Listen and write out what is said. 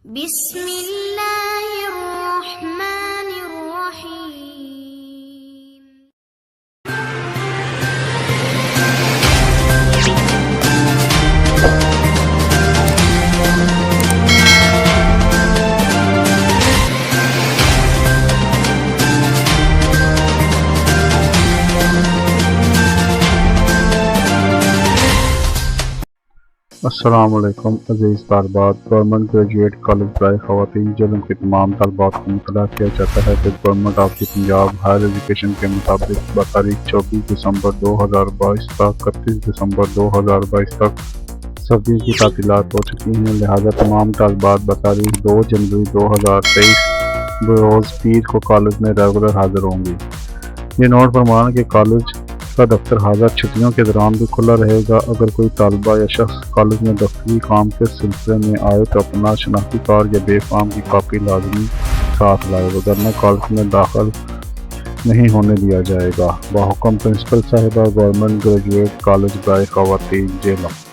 بسم اللہ الرحمن الرحیم۔ السلام علیکم عزیز طالبات، گورنمنٹ گریجوایٹ کالج برائے خواتین جہلم کے تمام طلبات کو مطلع کیا جاتا ہے کہ government of the Punjab higher education کے مطابق بتاریخ 24 دسمبر 2022 تک 31 دسمبر 2022 تک سردیوں کی تعطیلات ہو چکی ہیں، لہذا تمام طالبات بتاریخ 2 جنوری 2023 بروز پیر کو کالج میں ریگولر حاضر ہوں گی۔ یہ نوٹ فرمانا کہ کالج کا دفتر حاضر چھٹیوں کے دوران بھی کھلا رہے گا۔ اگر کوئی طالبہ یا شخص کالج میں دفتری کام کے سلسلے میں آئے تو اپنا شناختی کارڈ یا بے فارم کی کاپی لازمی ساتھ لائے، وغیرہ کالج میں داخل نہیں ہونے دیا جائے گا۔ بحکم پرنسپل صاحبہ، گورنمنٹ گریجویٹ کالج برائے خواتین جہلم۔